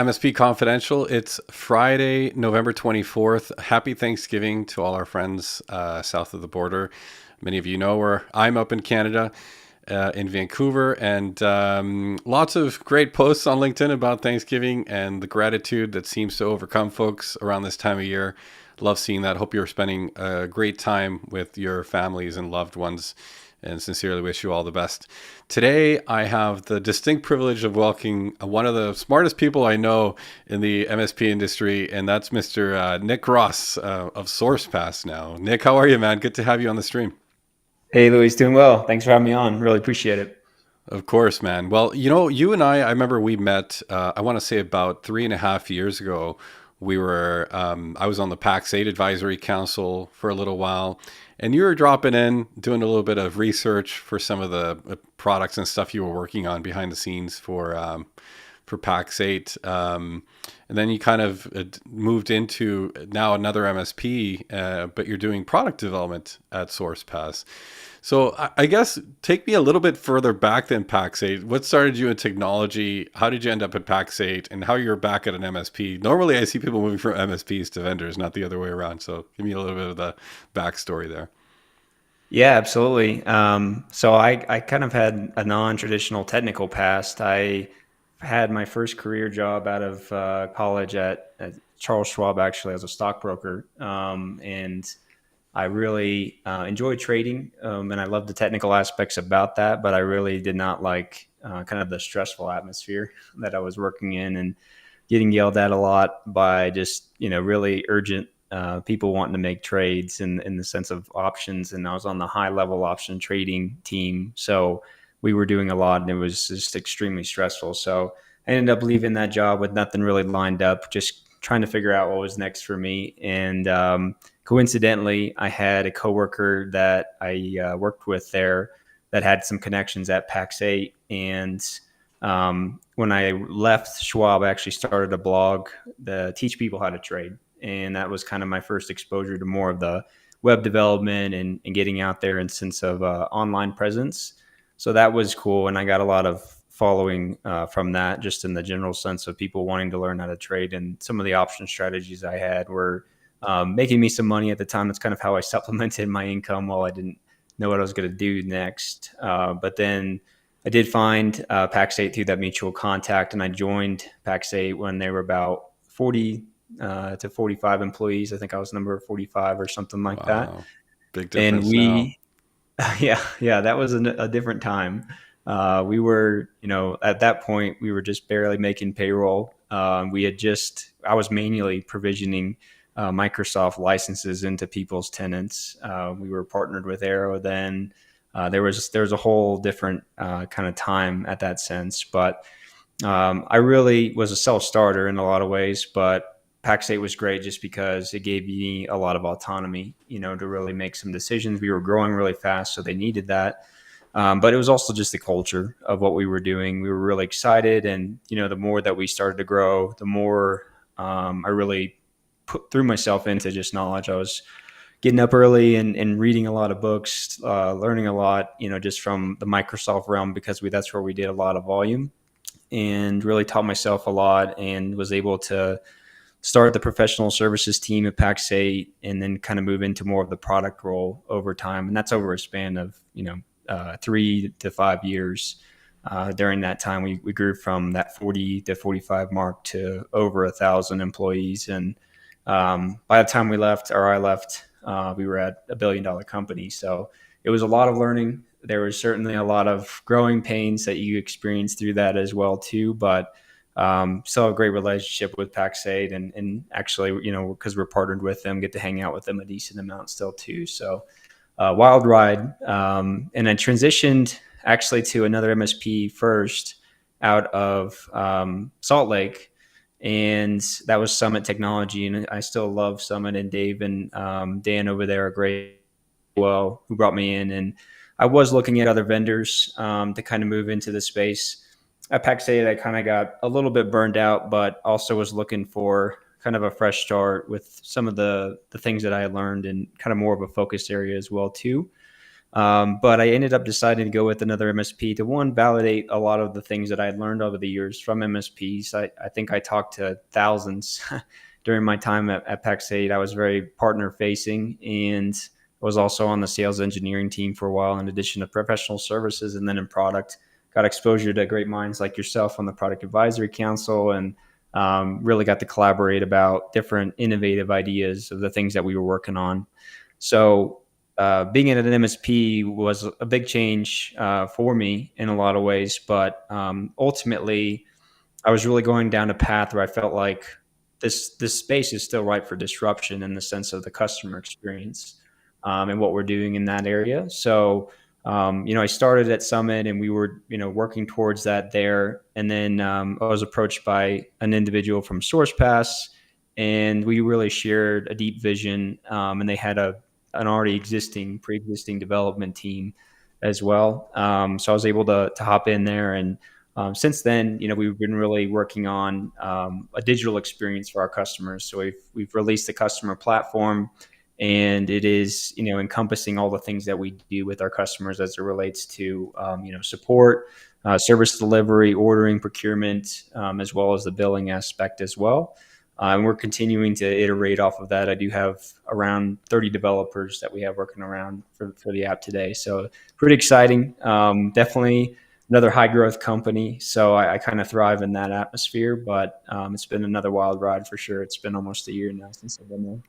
MSP Confidential. It's Friday, November 24th. Happy Thanksgiving to all our friends south of the border. Many of you know where I'm up in Canada, in Vancouver, and lots of great posts on LinkedIn about Thanksgiving and the gratitude that seems to overcome folks around this time of year. Love seeing that. Hope you're spending a great time with your families and loved ones, and sincerely wish you all the best. Today, I have the distinct privilege of welcoming one of the smartest people I know in the MSP industry, and that's Mr. Nick Ross of Sourcepass now. Nick, how are you, man? Good to have you on the stream. Hey, Louis, doing well. Thanks for having me on. Really appreciate it. Of course, man. Well, you know, you and I remember we met, I want to say about 3.5 years ago. I was on the PAX 8 Advisory Council for a little while, and you were dropping in, doing a little bit of research for some of the products and stuff you were working on behind the scenes for PAX 8. And then you kind of moved into now another MSP, but you're doing product development at SourcePass. So I guess take me a little bit further back than PAX 8. What started you in technology? How did you end up at PAX 8? And how you're back at an MSP? Normally I see people moving from MSPs to vendors, not the other way around. So give me a little bit of the backstory there. Yeah, absolutely. So I kind of had a non-traditional technical past. I had my first career job out of college at Charles Schwab, actually, as a stockbroker. And I really enjoyed trading, and I loved the technical aspects about that, but I really did not like kind of the stressful atmosphere that I was working in and getting yelled at a lot by just, really urgent people wanting to make trades in the sense of options. And I was on the high level option trading team. So we were doing a lot and it was just extremely stressful. So I ended up leaving that job with nothing really lined up, just trying to figure out what was next for me. And coincidentally, I had a coworker that I worked with there that had some connections at PAX 8. And when I left Schwab, I actually started a blog to teach people how to trade. And that was kind of my first exposure to more of the web development and getting out there and sense of online presence. So that was cool. And I got a lot of following from that, just in the general sense of people wanting to learn how to trade. And some of the option strategies I had were making me some money at the time. That's kind of how I supplemented my income while I didn't know what I was going to do next. But then I did find PAX 8 through that mutual contact, and I joined PAX 8 when they were about 40 to 45 employees. I think I was number 45 or something like that. Wow. Big And difference now. yeah, that was a different time. We were, at that point, we were just barely making payroll. I was manually provisioning Microsoft licenses into people's tenants. We were partnered with Arrow then. There was a whole different kind of time at that sense, but I really was a self-starter in a lot of ways, but PAX 8 was great just because it gave me a lot of autonomy, to really make some decisions. We were growing really fast, so they needed that. But it was also just the culture of what we were doing. We were really excited. And, the more that we started to grow, the more I really threw myself into just knowledge. I was getting up early and reading a lot of books, learning a lot, just from the Microsoft realm, because that's where we did a lot of volume, and really taught myself a lot and was able to start the professional services team at PAX 8 and then kind of move into more of the product role over time. And that's over a span of, 3 to 5 years. During that time, we grew from that 40 to 45 mark to over 1,000 employees. And by the time I left, we were at $1 billion company. So it was a lot of learning. There was certainly a lot of growing pains that you experienced through that as well too. But still have a great relationship with PAX 8 and actually, because we're partnered with them, get to hang out with them a decent amount still too. So wild ride. And I transitioned actually to another MSP first out of Salt Lake, and that was Summit Technology. And I still love Summit, and Dave and Dan over there are great. Well, who brought me in, and I was looking at other vendors to kind of move into the space. At PAX 8, I kind of got a little bit burned out, but also was looking for kind of a fresh start with some of the things that I had learned and kind of more of a focus area as well too. But I ended up deciding to go with another MSP to one, validate a lot of the things that I had learned over the years from MSPs. I think I talked to thousands during my time at Pax8. I was very partner facing and was also on the sales engineering team for a while, in addition to professional services and then in product. Got exposure to great minds like yourself on the product advisory council, and really got to collaborate about different innovative ideas of the things that we were working on. So being in an MSP was a big change for me in a lot of ways, but ultimately I was really going down a path where I felt like this space is still ripe for disruption in the sense of the customer experience, and what we're doing in that area. So I started at Summit, and we were working towards that there, and then I was approached by an individual from SourcePass, and we really shared a deep vision, and they had an already pre-existing development team as well. So I was able to hop in there, and since then, we've been really working on a digital experience for our customers. So we've released the customer platform, and it is encompassing all the things that we do with our customers as it relates to support, service delivery, ordering, procurement, as well as the billing aspect as well. And we're continuing to iterate off of that. I do have around 30 developers that we have working around for the app today. So pretty exciting. Definitely another high growth company. So I kind of thrive in that atmosphere, but it's been another wild ride for sure. It's been almost a year now since I've been there.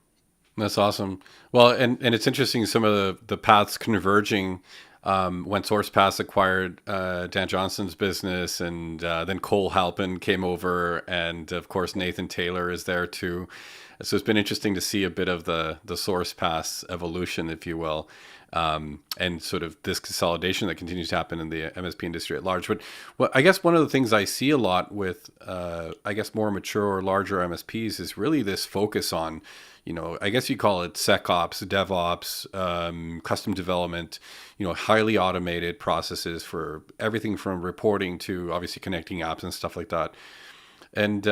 That's awesome. Well, and it's interesting some of the paths converging when SourcePass acquired Dan Johnson's business, and then Cole Halpin came over, and of course Nathan Taylor is there too. So it's been interesting to see a bit of the SourcePass evolution, if you will, and sort of this consolidation that continues to happen in the MSP industry at large. But I guess one of the things I see a lot with, I guess, more mature or larger MSPs is really this focus on, I guess you call it SecOps, DevOps, custom development, highly automated processes for everything from reporting to obviously connecting apps and stuff like that. And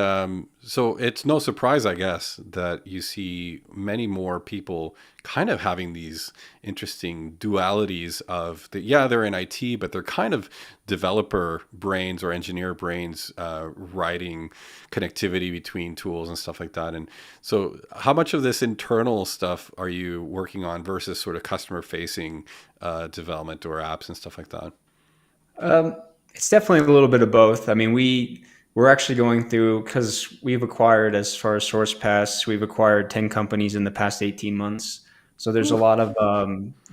so it's no surprise, I guess, that you see many more people kind of having these interesting dualities of they're in IT, but they're kind of developer brains or engineer brains writing connectivity between tools and stuff like that. And so how much of this internal stuff are you working on versus sort of customer facing development or apps and stuff like that? It's definitely a little bit of both. I mean, we're actually going through, because we've acquired, as far as SourcePass, we've acquired 10 companies in the past 18 months. So there's a Ooh. lot of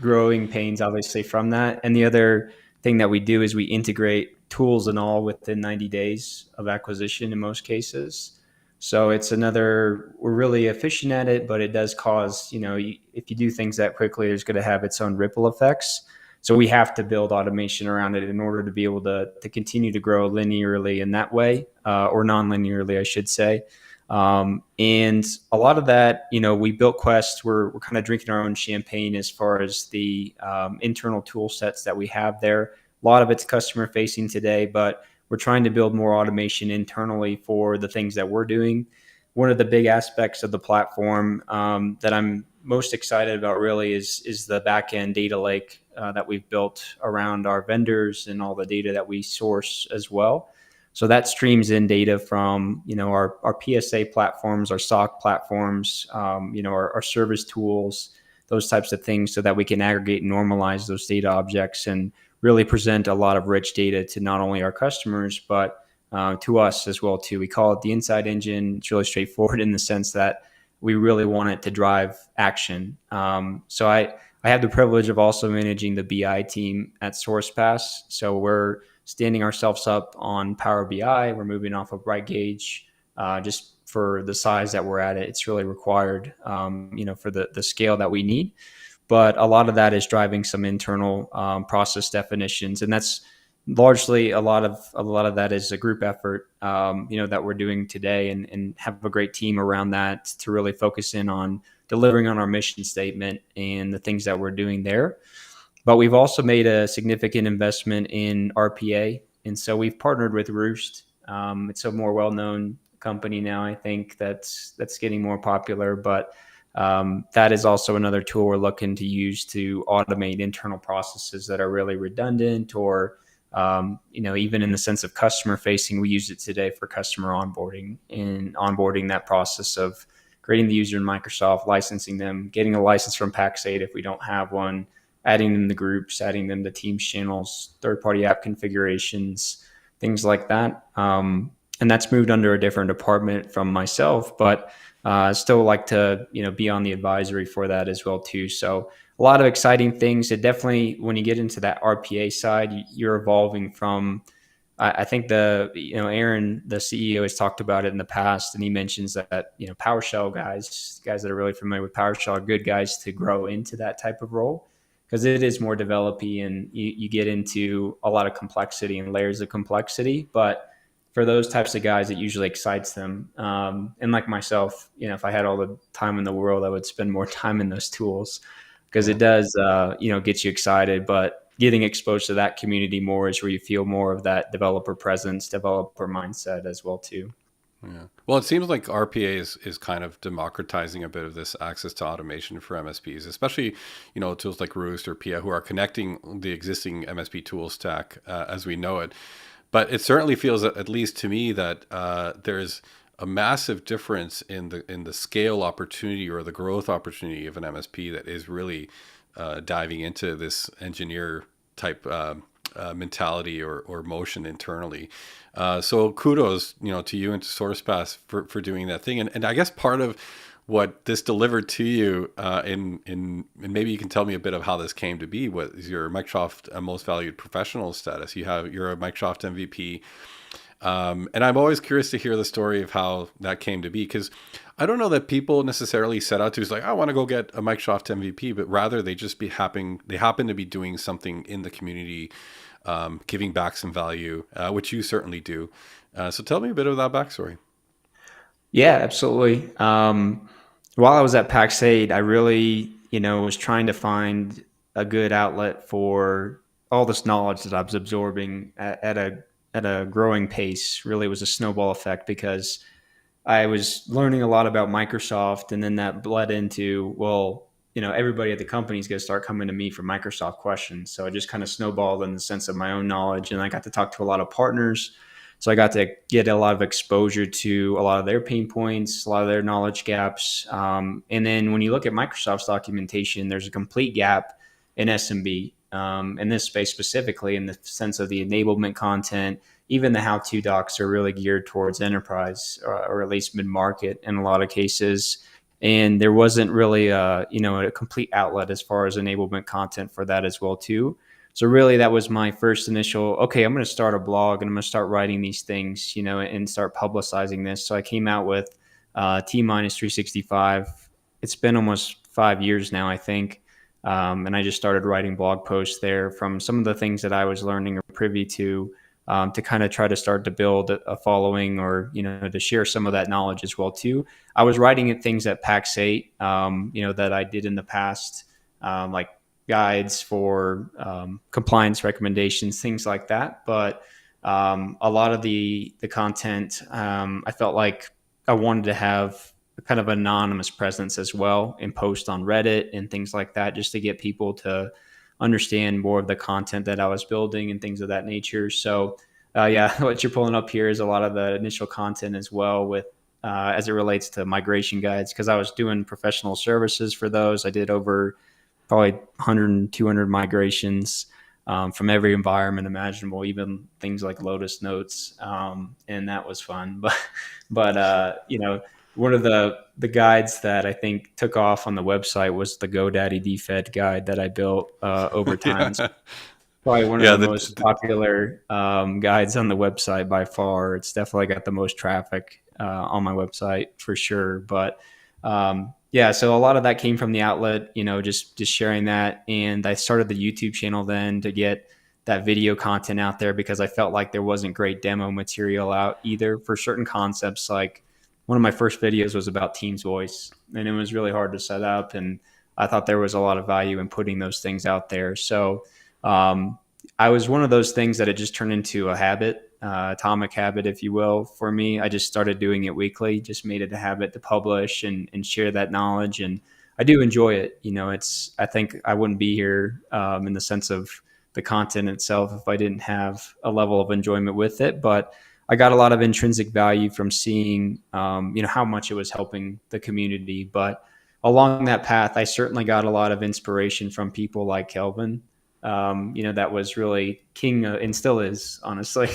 growing pains, obviously, from that. And the other thing that we do is we integrate tools and all within 90 days of acquisition in most cases. So we're really efficient at it, but it does cause, if you do things that quickly, there's going to have its own ripple effects. So we have to build automation around it in order to be able to continue to grow linearly in that way, or non-linearly, I should say. And a lot of that, we built Quest. We're kind of drinking our own champagne as far as the internal tool sets that we have there. A lot of it's customer facing today, but we're trying to build more automation internally for the things that we're doing. One of the big aspects of the platform that I'm most excited about really is the backend data lake that we've built around our vendors and all the data that we source as well. So that streams in data from our PSA platforms, our SOC platforms, our service tools, those types of things, so that we can aggregate and normalize those data objects and really present a lot of rich data to not only our customers but to us as well too. We call it the Insight Engine. It's really straightforward in the sense that we really want it to drive action. So I have the privilege of also managing the BI team at SourcePass. So we're standing ourselves up on Power BI. We're moving off of BrightGauge, just for the size that we're at. It's really required, for the scale that we need. But a lot of that is driving some internal process definitions, and that's largely a lot of that is a group effort, that we're doing today, and have a great team around that to really focus in on delivering on our mission statement and the things that we're doing there. But we've also made a significant investment in RPA, and so we've partnered with Roost. It's a more well-known company now, I think, that's getting more popular, but That is also another tool we're looking to use to automate internal processes that are really redundant, or even in the sense of customer facing. We use it today for customer onboarding, and onboarding that process of creating the user in Microsoft, licensing them, getting a license from Pax8 if we don't have one, adding them to groups, adding them to Teams channels, third-party app configurations, things like that. And that's moved under a different department from myself, but I still like to be on the advisory for that as well too. So a lot of exciting things. It definitely, when you get into that RPA side, you're evolving from. I think Aaron, the CEO, has talked about it in the past, and he mentions that PowerShell guys that are really familiar with PowerShell, are good guys to grow into that type of role, because it is more developy, and you get into a lot of complexity and layers of complexity. But for those types of guys, it usually excites them. And like myself, if I had all the time in the world, I would spend more time in those tools, because Yeah. it does, get you excited. But getting exposed to that community more is where you feel more of that developer presence, developer mindset as well too. Yeah. Well, it seems like RPA is kind of democratizing a bit of this access to automation for MSPs, especially, tools like Roost or Pia, who are connecting the existing MSP tool stack as we know it. But it certainly feels, at least to me, that there's a massive difference in the scale opportunity or the growth opportunity of an MSP that is really diving into this engineer type mentality or motion internally. So kudos, to you and to SourcePass for doing that thing. And I guess part of what this delivered to you, and maybe you can tell me a bit of how this came to be, what is your Microsoft Most Valued Professional status. You're a Microsoft MVP. And I'm always curious to hear the story of how that came to be, because I don't know that people necessarily set out to, it's like, I want to go get a Microsoft MVP, but rather they just they happen to be doing something in the community, giving back some value, which you certainly do. So tell me a bit of that backstory. Yeah, absolutely. While I was at Pax8, I really, was trying to find a good outlet for all this knowledge that I was absorbing at a growing pace. Really was a snowball effect, because I was learning a lot about Microsoft, and then that bled into, well, everybody at the company is going to start coming to me for Microsoft questions. So it just kind of snowballed in the sense of my own knowledge, and I got to talk to a lot of partners. So I got to get a lot of exposure to a lot of their pain points, a lot of their knowledge gaps. And then when you look at Microsoft's documentation, there's a complete gap in SMB, in this space specifically, in the sense of the enablement content. Even the how-to docs are really geared towards enterprise, or at least mid-market in a lot of cases. And there wasn't really a complete outlet as far as enablement content for that as well too. So really, that was my first initial, okay, I'm going to start a blog, and I'm going to start writing these things, and start publicizing this. So I came out with T-minus 365. It's been almost 5 years now, I think. And I just started writing blog posts there from some of the things that I was learning or privy to kind of try to start to build a following, or, to share some of that knowledge as well too. I was writing things at Pax8, that I did in the past, like guides for compliance recommendations, things like that. But a lot of the content, I felt like I wanted to have a kind of anonymous presence as well, and post on Reddit and things like that, just to get people to understand more of the content that I was building and things of that nature. So yeah, what you're pulling up here is a lot of the initial content as well, with as it relates to migration guides, because I was doing professional services for those. I did over probably 100, 200 migrations, from every environment imaginable, even things like Lotus Notes. And that was fun. But one of the guides that I think took off on the website was the GoDaddy DFED guide that I built over time. It's Yeah. probably one of Yeah. the most popular guides on the website by far. It's definitely got the most traffic on my website for sure. But yeah, so a lot of that came from the outlet, just sharing that. And I started the YouTube channel then to get that video content out there, because I felt like there wasn't great demo material out either for certain concepts. Like one of my first videos was about Teams voice, and it was really hard to set up. And I thought there was a lot of value in putting those things out there. So I was one of those things that it just turned into a habit. atomic habit, if you will, for me. I just started doing it weekly, just made it a habit to publish and share that knowledge. And I do enjoy it. I think I wouldn't be here in the sense of the content itself if I didn't have a level of enjoyment with it. But I got a lot of intrinsic value from seeing, how much it was helping the community. But along that path, I certainly got a lot of inspiration from people like Kelvin. That was really king and still is, honestly,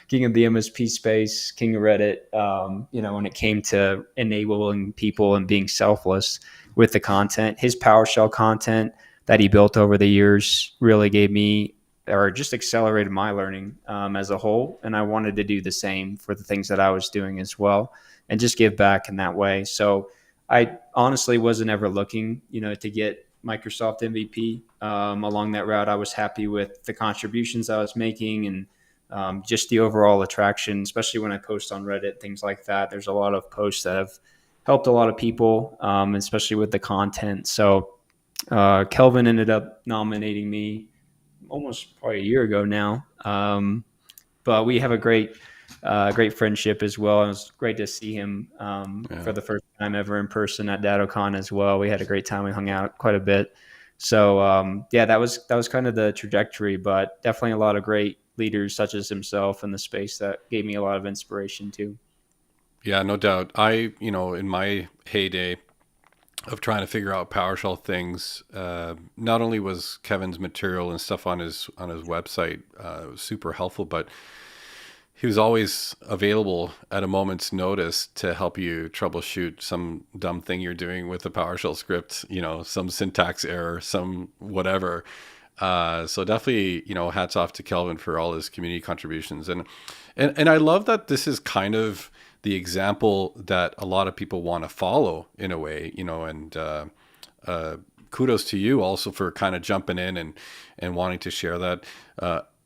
king of the MSP space, king of Reddit. When it came to enabling people and being selfless with the content, his PowerShell content that he built over the years really gave me or just accelerated my learning as a whole. And I wanted to do the same for the things that I was doing as well and just give back in that way. So I honestly wasn't ever looking, to get Microsoft MVP. Along that route, I was happy with the contributions I was making and just the overall attraction, especially when I post on Reddit, things like that. There's a lot of posts that have helped a lot of people, especially with the content. So Kelvin ended up nominating me almost probably a year ago now. But we have a great friendship as well. It was great to see him for the first time ever in person at DattoCon as well. We had a great time. We hung out quite a bit. So that was kind of the trajectory, but definitely a lot of great leaders such as himself in the space that gave me a lot of inspiration too. Yeah, no doubt. In my heyday of trying to figure out PowerShell things, not only was Kevin's material and stuff on his website super helpful, but he was always available at a moment's notice to help you troubleshoot some dumb thing you're doing with a PowerShell script, some syntax error, some whatever. So definitely, hats off to Kelvin for all his community contributions. And I love that this is kind of the example that a lot of people want to follow in a way, and kudos to you also for kind of jumping in and wanting to share that.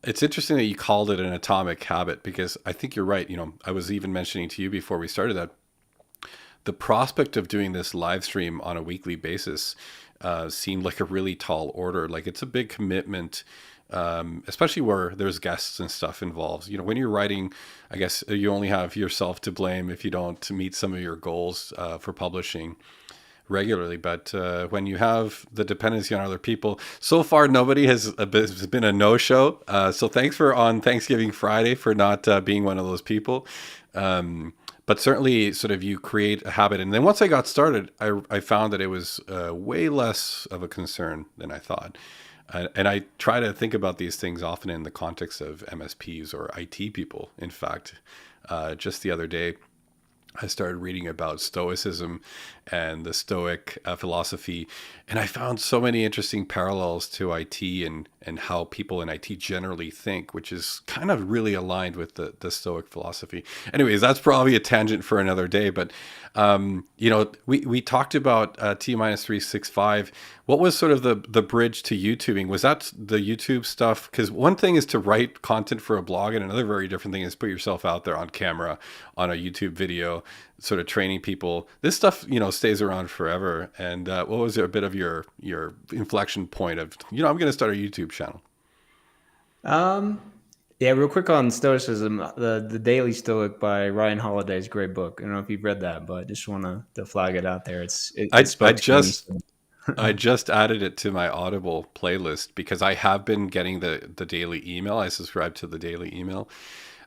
It's interesting that you called it an atomic habit, because I think you're right. I was even mentioning to you before we started that the prospect of doing this live stream on a weekly basis seemed like a really tall order. Like, it's a big commitment, especially where there's guests and stuff involved. When you're writing, I guess you only have yourself to blame if you don't meet some of your goals for publishing regularly. But when you have the dependency on other people, so far nobody has been a no-show. So thanks for on Thanksgiving Friday for not being one of those people. But certainly sort of you create a habit. And then once I got started, I found that it was way less of a concern than I thought. And I try to think about these things often in the context of MSPs or IT people. In fact, just the other day, I started reading about Stoicism and the Stoic philosophy, and I found so many interesting parallels to IT and how people in IT generally think, which is kind of really aligned with the Stoic philosophy. Anyways, that's probably a tangent for another day, but we talked about T-365. What was sort of the bridge to YouTubing? Was that the YouTube stuff? Because one thing is to write content for a blog, and another very different thing is put yourself out there on camera on a YouTube video, sort of training people. This stuff, stays around forever. And what was a bit of your inflection point of, I'm going to start a YouTube channel? Yeah, real quick on Stoicism, the Daily Stoic by Ryan Holiday's great book. I don't know if you've read that, but just want to flag it out there. It spoke to me. I just added it to my Audible playlist because I have been getting the daily email. I subscribe to the daily email.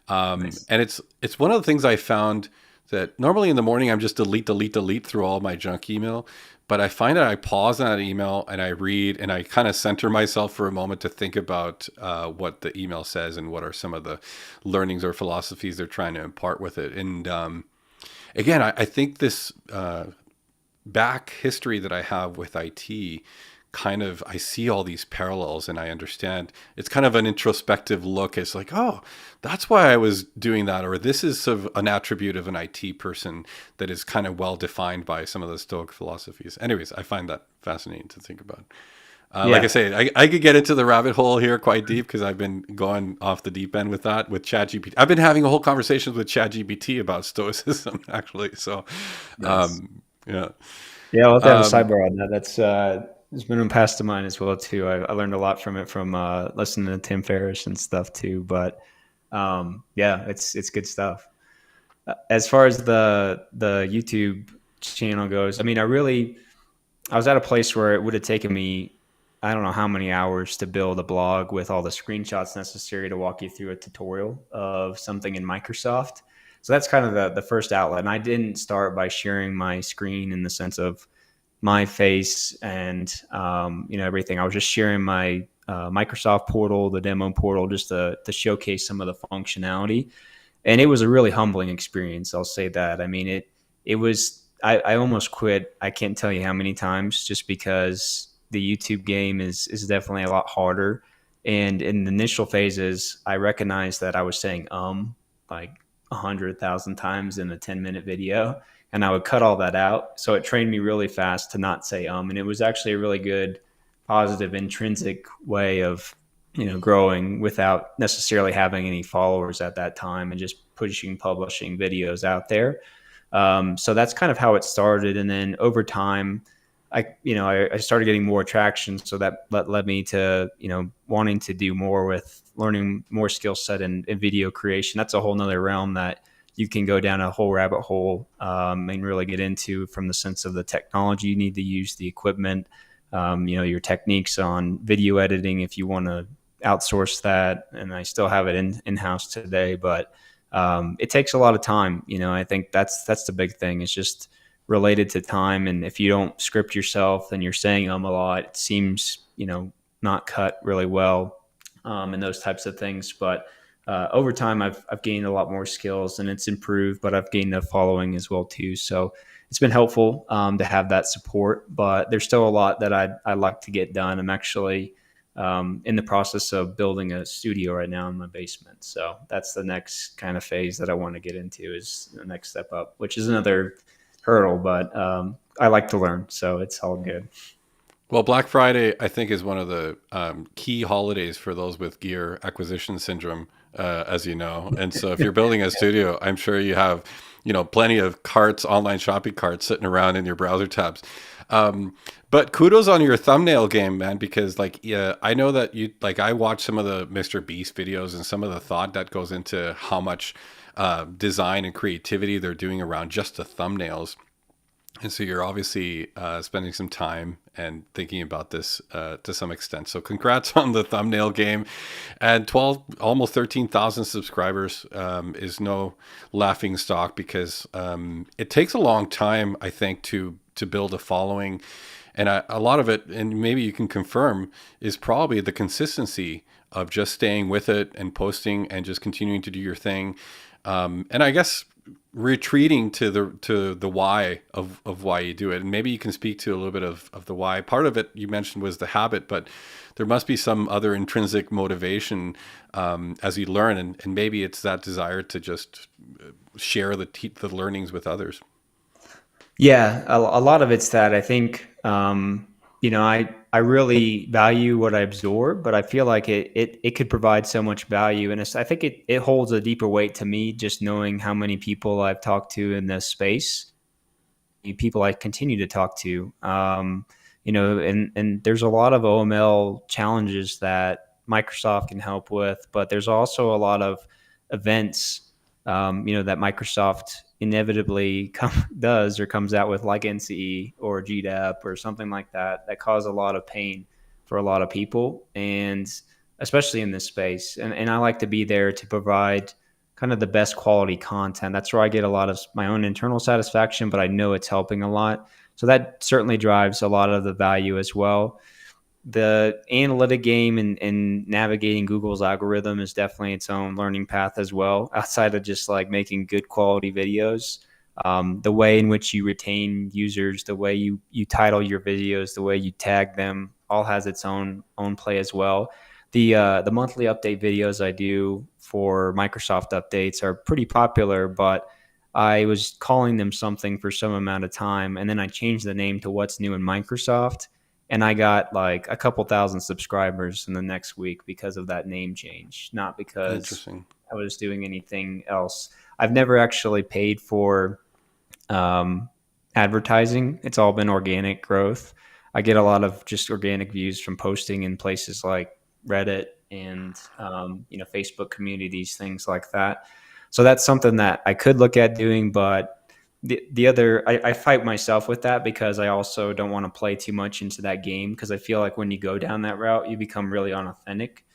Nice. And it's one of the things I found that normally in the morning I'm just delete through all my junk email. But I find that I pause on that email and I read and I kind of center myself for a moment to think about what the email says and what are some of the learnings or philosophies they're trying to impart with it. And again, I think this back history that I have with IT, I see all these parallels and I understand. It's kind of an introspective look. It's like, oh, that's why I was doing that. Or this is sort of an attribute of an IT person that is kind of well defined by some of the Stoic philosophies. Anyways, I find that fascinating to think about. Like I say, I could get into the rabbit hole here quite deep because I've been going off the deep end with that with ChatGPT. I've been having a whole conversations with ChatGPT about Stoicism actually. So, Nice. yeah. Yeah, I'll have to have a sidebar on that. It's been passed to mine as well too. I learned a lot from it from listening to Tim Ferriss and stuff too. But Yeah, it's good stuff. As far as the YouTube channel goes, I mean, I was at a place where it would have taken me, I don't know how many hours to build a blog with all the screenshots necessary to walk you through a tutorial of something in Microsoft. So that's kind of the first outlet. And I didn't start by sharing my screen in the sense of my face and everything. I was just sharing my Microsoft portal, the demo portal, just to showcase some of the functionality, and it was a really humbling experience. I'll say that. I mean, it was. I almost quit. I can't tell you how many times, just because the YouTube game is definitely a lot harder. And in the initial phases, I recognized that I was saying like 100,000 times in a 10-minute video, and I would cut all that out. So it trained me really fast to not say and it was actually a really good, positive, intrinsic way of growing without necessarily having any followers at that time and just publishing videos out there. So that's kind of how it started. And then over time, I started getting more traction. So that led me to, wanting to do more with learning more skill set in video creation. That's a whole nother realm that you can go down a whole rabbit hole and really get into, from the sense of the technology you need to use, the equipment, your techniques on video editing if you want to outsource that. And I still have it in house today, but it takes a lot of time. I think that's the big thing. It's just related to time, and if you don't script yourself and you're saying a lot, it seems not cut really well, and those types of things. But over time, I've gained a lot more skills, and it's improved. But I've gained a following as well too. So it's been helpful to have that support. But there's still a lot that I'd like to get done. I'm actually in the process of building a studio right now in my basement. So that's the next kind of phase that I want to get into, is the next step up, which is another hurdle, but I like to learn. So it's all good. Well, Black Friday, I think, is one of the key holidays for those with gear acquisition syndrome, as you know. And so, if you're building a studio, I'm sure you have, plenty of carts, online shopping carts, sitting around in your browser tabs. But kudos on your thumbnail game, man, because yeah, I know that I watch some of the Mr. Beast videos and some of the thought that goes into how much design and creativity they're doing around just the thumbnails. And so you're obviously spending some time and thinking about this to some extent. So congrats on the thumbnail game. And 12, almost 13,000 subscribers is no laughing stock, because it takes a long time, I think, to build a following. And a lot of it, and maybe you can confirm, is probably the consistency of just staying with it and posting and just continuing to do your thing. And I guess retreating to the why of why you do it. And maybe you can speak to a little bit of the why. Part of it you mentioned was the habit, but there must be some other intrinsic motivation as you learn. And maybe it's that desire to just share the learnings with others. Yeah, a lot of it's that. I think, I really value what I absorb, but I feel like it could provide so much value. And I think it holds a deeper weight to me, just knowing how many people I've talked to in this space, people I continue to talk to. And there's a lot of OML challenges that Microsoft can help with, but there's also a lot of events, that Microsoft inevitably does or comes out with, like NCE or GDAP or something like that, that cause a lot of pain for a lot of people, and especially in this space. And I like to be there to provide kind of the best quality content. That's where I get a lot of my own internal satisfaction, but I know it's helping a lot. So that certainly drives a lot of the value as well. The analytic game and navigating Google's algorithm is definitely its own learning path as well, outside of just like making good quality videos. The way in which you retain users, the way you title your videos, the way you tag them, all has its own play as well. The monthly update videos I do for Microsoft updates are pretty popular, but I was calling them something for some amount of time, and then I changed the name to What's New in Microsoft, and I got like a couple thousand subscribers in the next week because of that name change, not because Interesting. I was doing anything else. I've never actually paid for advertising. It's all been organic growth. I get a lot of just organic views from posting in places like Reddit, and Facebook communities, things like that. So that's something that I could look at doing, but the other I fight myself with that because I also don't want to play too much into that game, because I feel like when you go down that route, you become really unauthentic,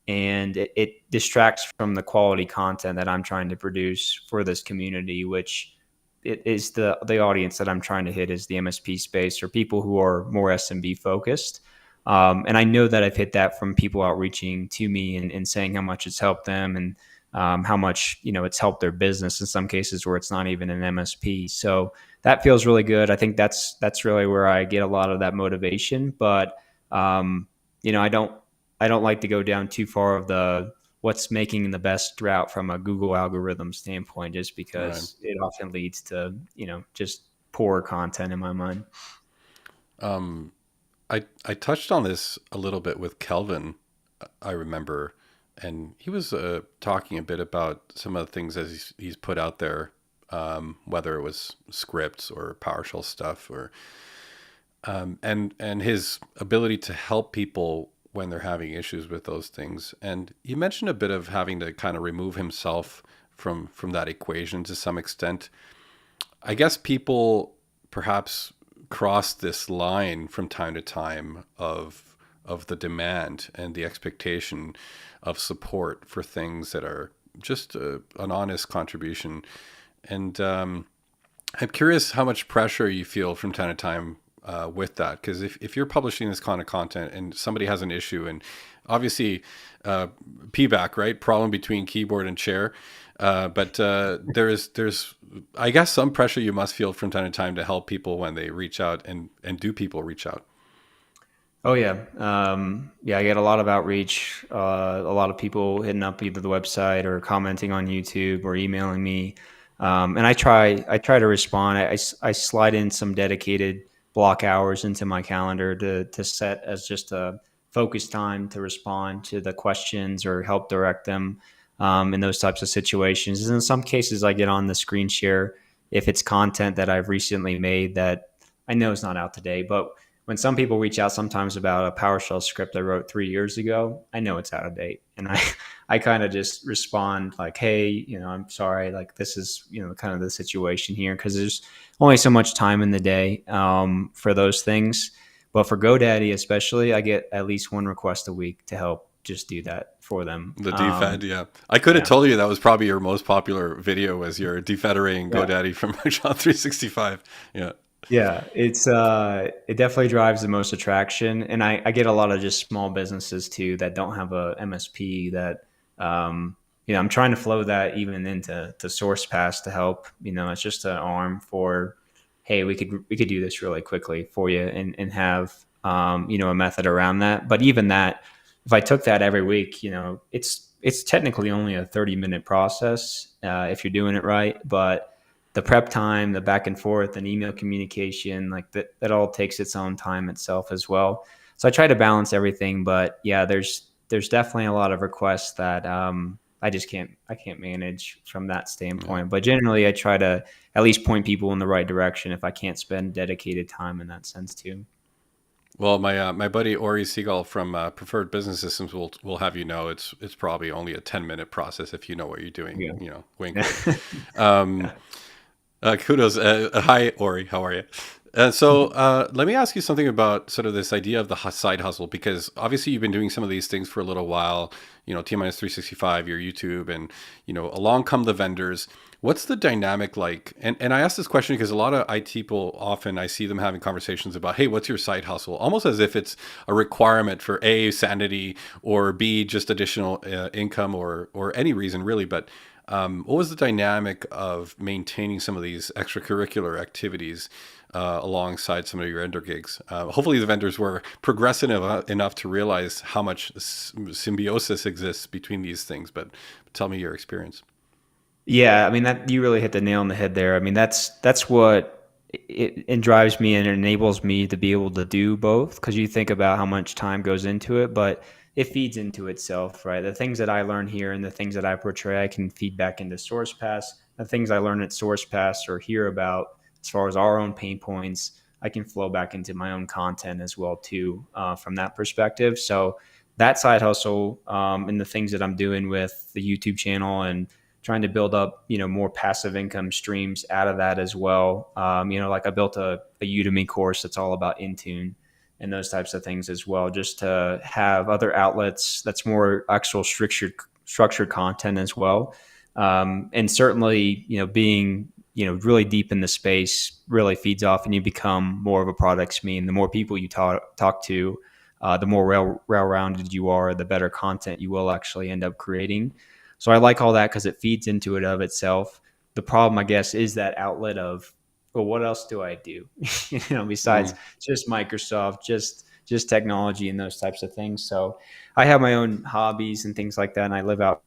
and it distracts from the quality content that I'm trying to produce for this community, which it is the audience that I'm trying to hit is the MSP space, or people who are more SMB focused. And I know that I've hit that from people outreaching to me and saying how much it's helped them, and how much it's helped their business in some cases where it's not even an MSP. So that feels really good. I think that's really where I get a lot of that motivation. But um, I don't like to go down too far of the what's making the best route from a Google algorithm standpoint, just Right. because it often leads to just poor content in my mind. Um, I touched on this a little bit with Kelvin, I remember, and he was talking a bit about some of the things that he's put out there, whether it was scripts or PowerShell stuff, or and his ability to help people when they're having issues with those things. And you mentioned a bit of having to kind of remove himself from that equation to some extent. I guess people perhaps cross this line from time to time of the demand and the expectation of support for things that are just an honest contribution. And I'm curious how much pressure you feel from time to time with that. Because if you're publishing this kind of content and somebody has an issue, and obviously PBAC, right? Problem between keyboard and chair. But there's I guess some pressure you must feel from time to time to help people when they reach out, and do people reach out? Oh yeah, yeah. I get a lot of outreach, a lot of people hitting up either the website or commenting on YouTube or emailing me, and I try to respond. I slide in some dedicated block hours into my calendar to set as just a focus time to respond to the questions or help direct them in those types of situations. And in some cases, I get on the screen share if it's content that I've recently made that I know is not out today, but when some people reach out sometimes about a PowerShell script I wrote 3 years ago, I know it's out of date. And I kind of just respond like, hey, I'm sorry, like this is, kind of the situation here, because there's only so much time in the day for those things. But for GoDaddy, especially, I get at least one request a week to help just do that for them. The defed, yeah. I could have Yeah. told you that was probably your most popular video, was your defederating Yeah. GoDaddy from John 365. Yeah. Yeah, it definitely drives the most attraction, and I get a lot of just small businesses too that don't have a MSP that I'm trying to flow that even into SourcePass to help. It's just an arm for, hey, we could do this really quickly for you, and have a method around that. But even that, if I took that every week, it's technically only a 30-minute process if you're doing it right, but the prep time, the back and forth, and email communication, like that all takes its own time itself as well. So I try to balance everything, but yeah, there's definitely a lot of requests that I can't manage from that Yeah. standpoint. But generally, I try to at least point people in the right direction if I can't spend dedicated time in that sense too. Well, my buddy Ori Siegel from Preferred Business Systems will have you know it's probably only a 10-minute process if you know what you're doing. Yeah. Wink, wink. Um, Kudos. Hi, Ori. How are you? So let me ask you something about sort of this idea of the side hustle, because obviously you've been doing some of these things for a little while, T-minus 365, your YouTube, and, along come the vendors. What's the dynamic like? And I ask this question because a lot of IT people, often I see them having conversations about, hey, what's your side hustle? Almost as if it's a requirement for A, sanity, or B, just additional income, or any reason really. But what was the dynamic of maintaining some of these extracurricular activities alongside some of your vendor gigs? Hopefully, the vendors were progressive enough to realize how much symbiosis exists between these things. But tell me your experience. Yeah, I mean that you really hit the nail on the head there. I mean that's what it drives me and enables me to be able to do both, because you think about how much time goes into it, but it feeds into itself, right? The things that I learn here and the things that I portray, I can feed back into SourcePass. The things I learn at SourcePass or hear about as far as our own pain points, I can flow back into my own content as well too, from that perspective. So that side hustle, and the things that I'm doing with the YouTube channel and trying to build up, more passive income streams out of that as well. Like I built a Udemy course that's all about Intune and those types of things as well, just to have other outlets that's more actual structured content as well. And certainly, being really deep in the space really feeds off, and you become more of a product SME. And the more people you talk to, the more well-rounded you are, the better content you will actually end up creating. So I like all that because it feeds into it of itself. The problem, I guess, is that outlet of, well, what else do I do? Besides Mm. just Microsoft, just technology and those types of things. So I have my own hobbies and things like that, and I live out.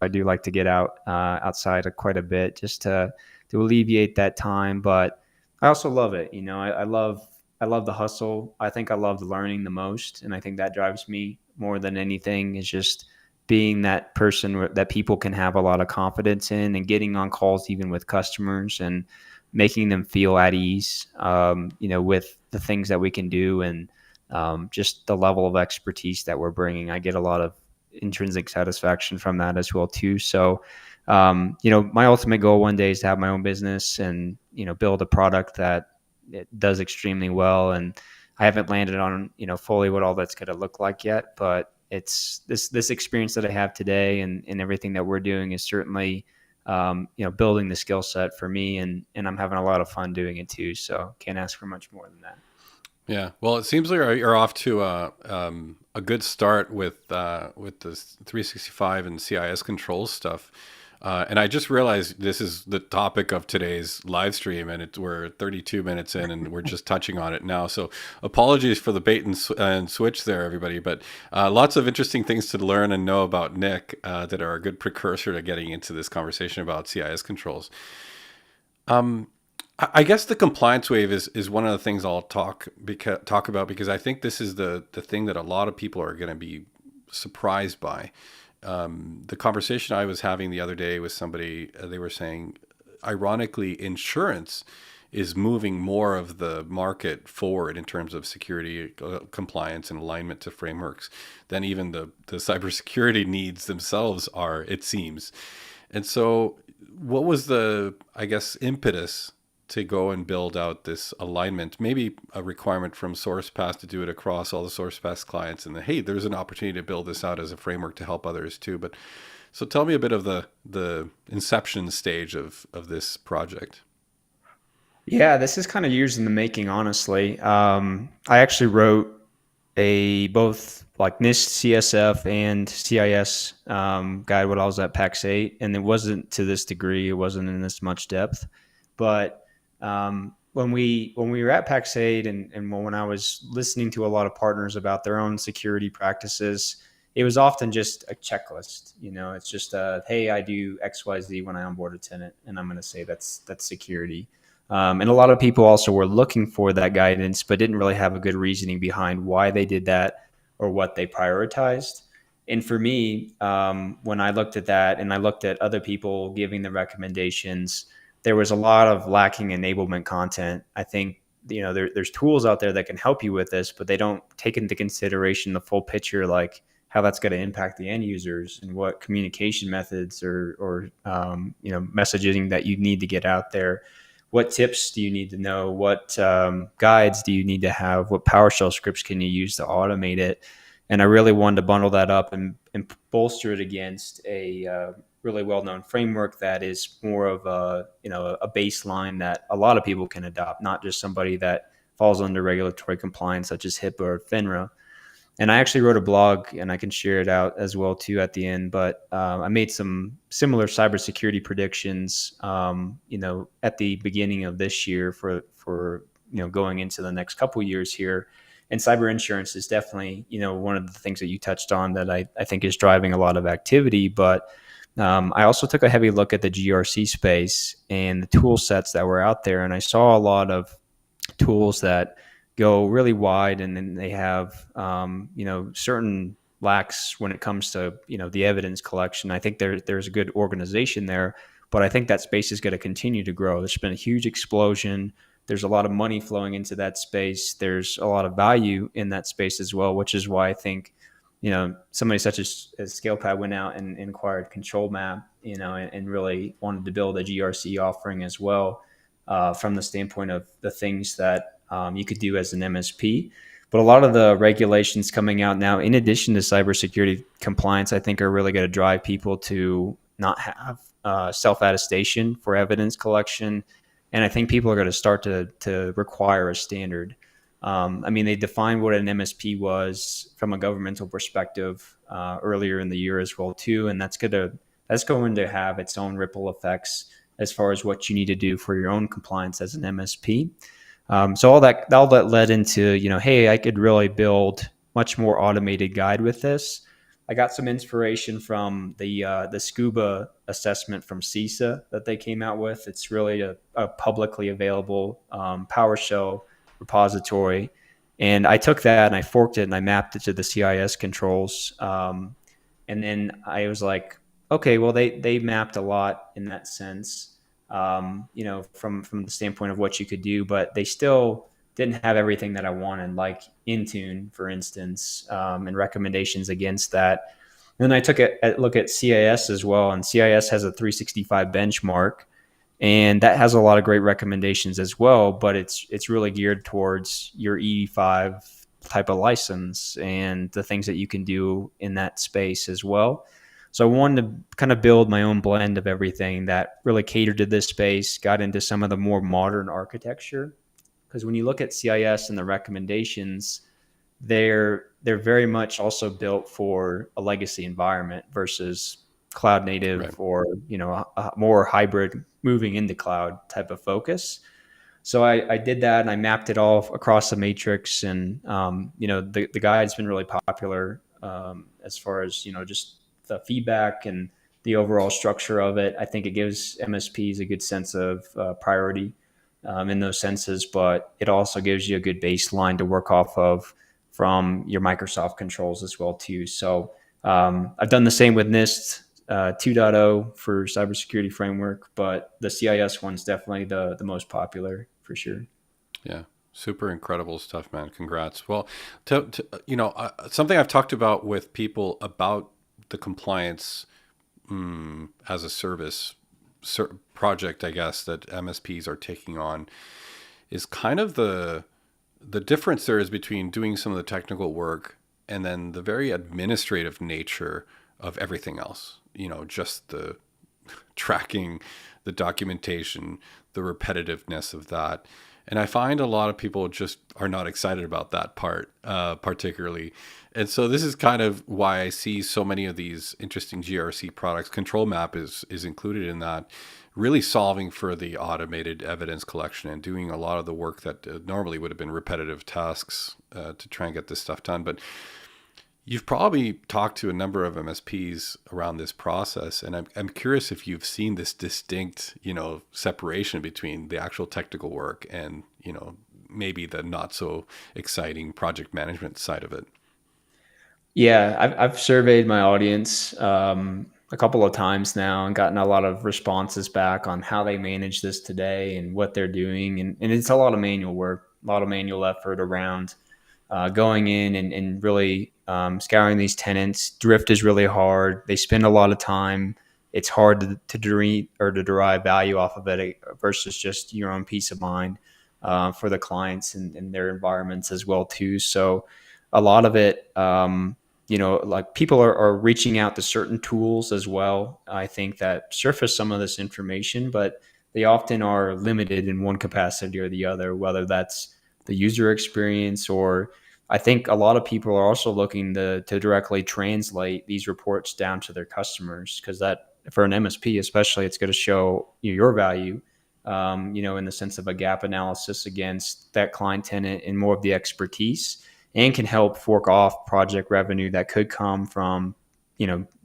I do like to get out outside quite a bit just to alleviate that time, but I also love it. I love the hustle. I think I love learning the most, and I think that drives me more than anything. Is just being that person that people can have a lot of confidence in, and getting on calls even with customers and making them feel at ease. With the things that we can do, and just the level of expertise that we're bringing. I get a lot of intrinsic satisfaction from that as well too. So, my ultimate goal one day is to have my own business and build a product that it does extremely well. And I haven't landed on fully what all that's going to look like yet, but it's this experience that I have today, and everything that we're doing is certainly building the skill set for me, and I'm having a lot of fun doing it too. So can't ask for much more than that. Yeah. Well, it seems like you're off to a good start with this 365 and CIS controls stuff. And I just realized this is the topic of today's live stream, and we're 32 minutes in, and we're just touching on it now. So apologies for the bait and switch there, everybody. But lots of interesting things to learn and know about Nick that are a good precursor to getting into this conversation about CIS controls. I guess the compliance wave is one of the things I'll talk about, because I think this is the thing that a lot of people are going to be surprised by. The conversation I was having the other day with somebody, they were saying, ironically, insurance is moving more of the market forward in terms of security, compliance, and alignment to frameworks than even the cybersecurity needs themselves are, it seems. And so, what was the, I guess, impetus to go and build out this alignment? Maybe a requirement from SourcePass to do it across all the SourcePass clients, and hey, there's an opportunity to build this out as a framework to help others too. But so tell me a bit of the inception stage of this project. Yeah, this is kind of years in the making, honestly. I actually wrote a both like NIST, CSF, and CIS guide when I was at PAX 8, and it wasn't to this degree. It wasn't in this much depth, but when we were at PAX 8, and when I was listening to a lot of partners about their own security practices, it was often just a checklist. It's just hey, I do XYZ when I onboard a tenant, and I'm going to say that's security. And a lot of people also were looking for that guidance, but didn't really have a good reasoning behind why they did that or what they prioritized. And for me, when I looked at that and I looked at other people giving the recommendations, there was a lot of lacking enablement content. I think there's tools out there that can help you with this, but they don't take into consideration the full picture, like how that's going to impact the end users and what communication methods or messaging that you need to get out there. What tips do you need to know? What guides do you need to have? What PowerShell scripts can you use to automate it? And I really wanted to bundle that up and bolster it against a really well-known framework that is more of a baseline that a lot of people can adopt, not just somebody that falls under regulatory compliance such as HIPAA or FINRA. And I actually wrote a blog, and I can share it out as well too at the end. But I made some similar cybersecurity predictions, at the beginning of this year for going into the next couple of years here. And cyber insurance is definitely one of the things that you touched on that I think is driving a lot of activity. But I also took a heavy look at the GRC space and the tool sets that were out there, and I saw a lot of tools that go really wide, and then they have certain lacks when it comes to the evidence collection. I think there's a good organization there, but I think that space is going to continue to grow. There's been a huge explosion. There's a lot of money flowing into that space. There's a lot of value in that space as well, which is why I think somebody such as ScalePad went out and acquired Control Map, and really wanted to build a GRC offering as well, from the standpoint of the things that you could do as an MSP. But a lot of the regulations coming out now, in addition to cybersecurity compliance, I think are really going to drive people to not have self-attestation for evidence collection. And I think people are going to start to require a standard. I mean, they defined what an MSP was from a governmental perspective earlier in the year as well too, and that's going to have its own ripple effects as far as what you need to do for your own compliance as an MSP. So all that led into, hey, I could really build much more automated guide with this. I got some inspiration from the scuba assessment from CISA that they came out with. It's really a publicly available PowerShell repository, and I took that and I forked it and I mapped it to the CIS controls. And then I was like, okay, well they mapped a lot in that sense, from the standpoint of what you could do, but they still didn't have everything that I wanted, like Intune, for instance, and recommendations against that. And then I took a look at CIS as well, and CIS has a 365 benchmark, and that has a lot of great recommendations as well. But it's really geared towards your E5 type of license and the things that you can do in that space as well. So I wanted to kind of build my own blend of everything that really catered to this space, got into some of the more modern architecture. Because when you look at CIS and the recommendations, they're very much also built for a legacy environment versus cloud native, Right. or a more hybrid moving into cloud type of focus. So I did that and I mapped it all across the matrix, and the guide's been really popular, as far as just the feedback and the overall structure of it. I think it gives MSPs a good sense of priority, in those senses, but it also gives you a good baseline to work off of from your Microsoft controls as well too. So I've done the same with NIST 2.0 for cybersecurity framework, but the CIS one's definitely the most popular for sure. Yeah. Super incredible stuff, man. Congrats. Well, something I've talked about with people about the compliance as a service project, I guess, that MSPs are taking on is kind of the difference there is between doing some of the technical work and then the very administrative nature of everything else. Just the tracking, the documentation, the repetitiveness of that. And I find a lot of people just are not excited about that part, particularly. And so this is kind of why I see so many of these interesting GRC products. Control Map is included in that, really solving for the automated evidence collection and doing a lot of the work that normally would have been repetitive tasks to try and get this stuff done. But you've probably talked to a number of MSPs around this process, and I'm curious if you've seen this distinct, separation between the actual technical work and, maybe the not so exciting project management side of it. Yeah, I've surveyed my audience a couple of times now and gotten a lot of responses back on how they manage this today and what they're doing. And it's a lot of manual work, a lot of manual effort around going in and really scouring these tenants. Drift is really hard. They spend a lot of time. It's hard to derive value off of it versus just your own peace of mind for the clients and their environments as well too. So a lot of it, like people are reaching out to certain tools as well. I think that surface some of this information, but they often are limited in one capacity or the other, whether that's the user experience, or I think a lot of people are also looking to directly translate these reports down to their customers, because that for an MSP especially, it's going to show your value, in the sense of a gap analysis against that client tenant and more of the expertise, and can help fork off project revenue that could come from,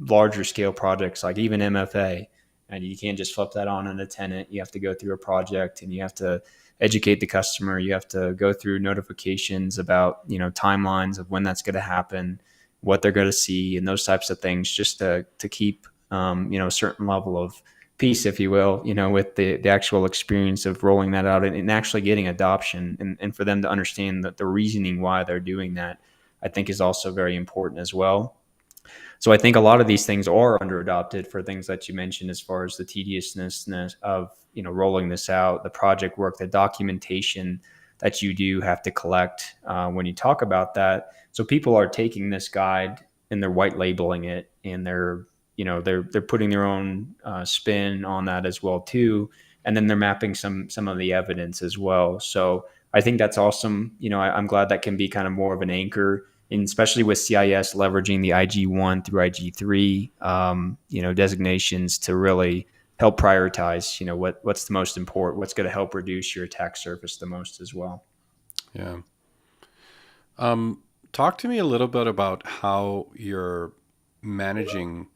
larger scale projects like even MFA. And you can't just flip that on a tenant. You have to go through a project and you have to educate the customer. You have to go through notifications about, timelines of when that's going to happen, what they're going to see, and those types of things, just to keep, a certain level of peace, if you will, with the actual experience of rolling that out and actually getting adoption, and for them to understand that the reasoning why they're doing that. I think is also very important as well. So I think a lot of these things are under adopted for things that you mentioned as far as the tediousness of rolling this out, the project work, the documentation that you do have to collect when you talk about that. So people are taking this guide and they're white labeling it, and they're putting their own spin on that as well too, and then they're mapping some of the evidence as well. So I think that's awesome. I'm glad that can be kind of more of an anchor, and especially with CIS leveraging the IG1 through IG3, designations to really help prioritize, what's the most important, what's going to help reduce your attack surface the most as well. Yeah. Talk to me a little bit about how you're managing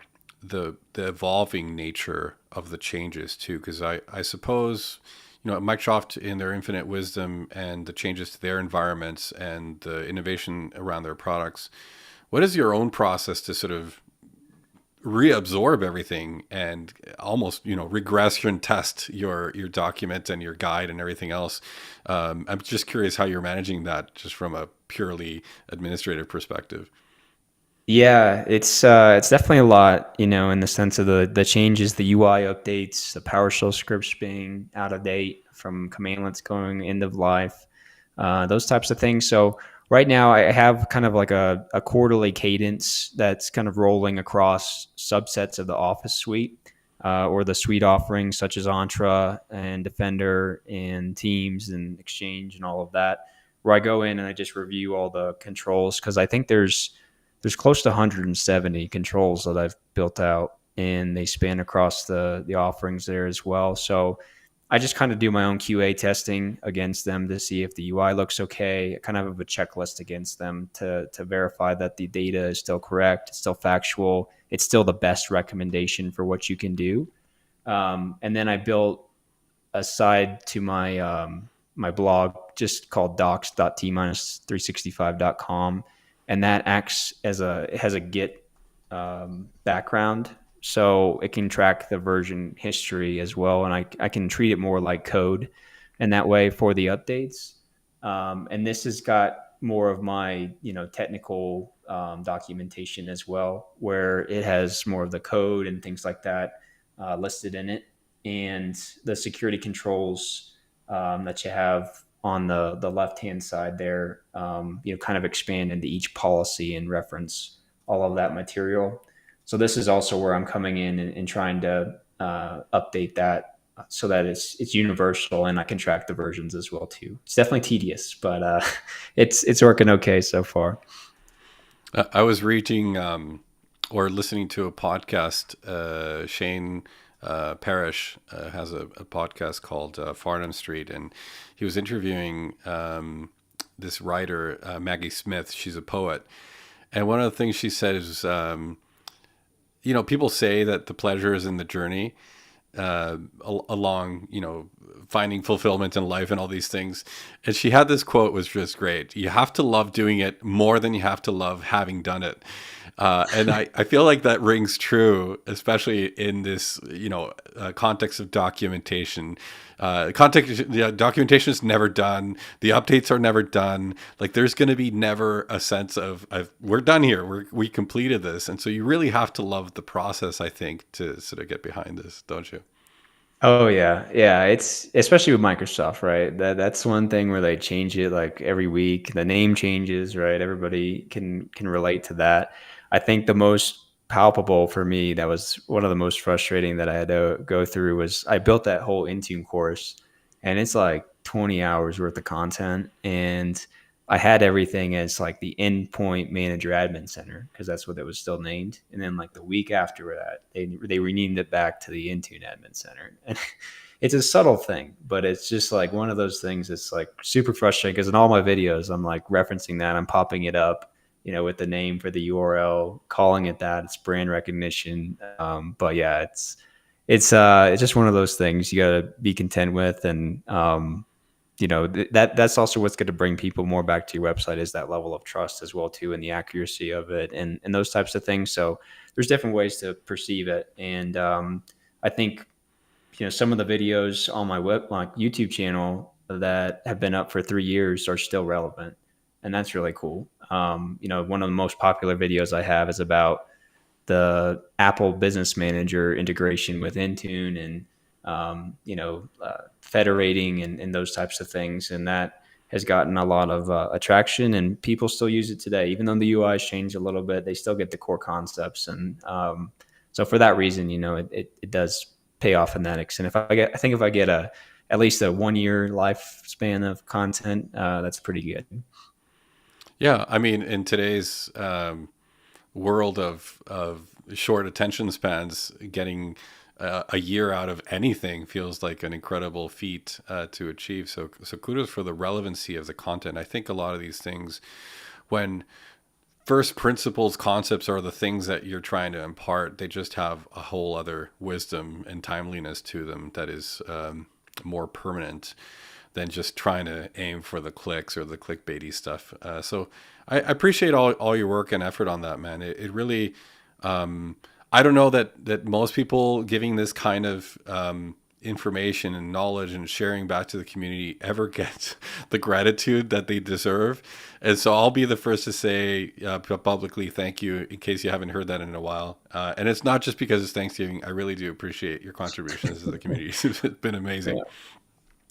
the evolving nature of the changes too, because I suppose Microsoft in their infinite wisdom and the changes to their environments and the innovation around their products, what is your own process to sort of reabsorb everything and almost regression test your document and your guide and everything else? I'm just curious how you're managing that just from a purely administrative perspective. Yeah, it's definitely a lot, in the sense of the changes, the UI updates, the PowerShell scripts being out of date from commandlets going end of life, those types of things. So right now I have kind of like a quarterly cadence that's kind of rolling across subsets of the Office suite, or the suite offerings such as Entra and Defender and Teams and Exchange and all of that, where I go in and I just review all the controls, because I think there's close to 170 controls that I've built out, and they span across the offerings there as well. So I just kind of do my own QA testing against them to see if the UI looks okay. I kind of have a checklist against them to verify that the data is still correct, it's still factual, it's still the best recommendation for what you can do. And then I built a side to my blog just called docs.t-365.com, and that acts as it has a Git background, so it can track the version history as well, and I can treat it more like code in that way for the updates. And this has got more of my technical documentation as well, where it has more of the code and things like that listed in it, and the security controls that you have on the left hand side there, kind of expand into each policy and reference all of that material. So this is also where I'm coming in and trying to update that so that it's universal, and I can track the versions as well too. It's definitely tedious, but it's working okay so far. I was reading or listening to a podcast. Shane Parrish has a podcast called Farnham Street, and he was interviewing this writer, Maggie Smith. She's a poet. And one of the things she said is, people say that the pleasure is in the journey along, finding fulfillment in life and all these things. And she had this quote, was just great. You have to love doing it more than you have to love having done it. And I feel like that rings true, especially in this, context of documentation. Documentation is never done. The updates are never done. Like there's going to be never a sense of we're done here. We completed this. And so you really have to love the process, I think, to sort of get behind this, don't you? Oh yeah. It's especially with Microsoft, right? That's one thing where they change it like every week. The name changes, right? Everybody can relate to that. I think the most palpable for me, that was one of the most frustrating that I had to go through, was I built that whole Intune course, and it's like 20 hours worth of content, and I had everything as like the endpoint manager admin center, because that's what it was still named. And then like the week after that, they renamed it back to the Intune admin center. And it's a subtle thing, but it's just like one of those things that's like super frustrating, because in all my videos, I'm like referencing that, I'm popping it up, with the name for the URL, calling it that. It's brand recognition. But yeah, it's just one of those things you got to be content with. And that's also what's going to bring people more back to your website, is that level of trust as well too, and the accuracy of it, and those types of things. So there's different ways to perceive it. And I think some of the videos on my YouTube channel that have been up for 3 years are still relevant, and that's really cool. One of the most popular videos I have is about the Apple Business Manager integration with Intune and federating and those types of things, and that has gotten a lot of attraction, and people still use it today. Even though the UI has changed a little bit, they still get the core concepts, and so for that reason, it does pay off in that extent. I think if I get at least a 1 year lifespan of content, that's pretty good. Yeah, I mean, in today's world of short attention spans, getting a year out of anything feels like an incredible feat to achieve. So kudos for the relevancy of the content. I think a lot of these things, when first principles concepts are the things that you're trying to impart, they just have a whole other wisdom and timeliness to them that is more permanent than just trying to aim for the clicks or the clickbaity stuff. So I appreciate all your work and effort on that, man. It really, I don't know that most people giving this kind of information and knowledge and sharing back to the community ever get the gratitude that they deserve. And so I'll be the first to say publicly thank you, in case you haven't heard that in a while. And it's not just because it's Thanksgiving. I really do appreciate your contributions to the community. It's been amazing.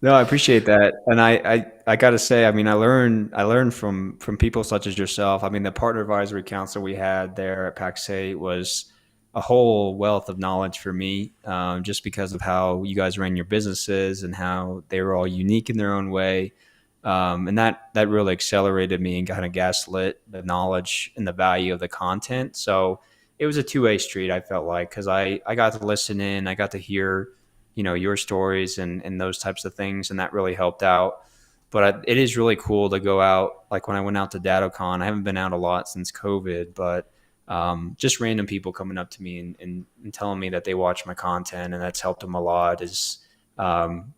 No, I appreciate that, and I got to say, I mean, I learned from people such as yourself. I mean, the partner advisory council we had there at Pax8 was a whole wealth of knowledge for me, just because of how you guys ran your businesses and how they were all unique in their own way, and that really accelerated me and kind of gaslit the knowledge and the value of the content. So it was a two-way street. I felt like, because I got to listen in, I got to hear your stories and those types of things, and that really helped out. But it is really cool to go out. Like when I went out to DattoCon, I haven't been out a lot since COVID, but just random people coming up to me and telling me that they watch my content and that's helped them a lot is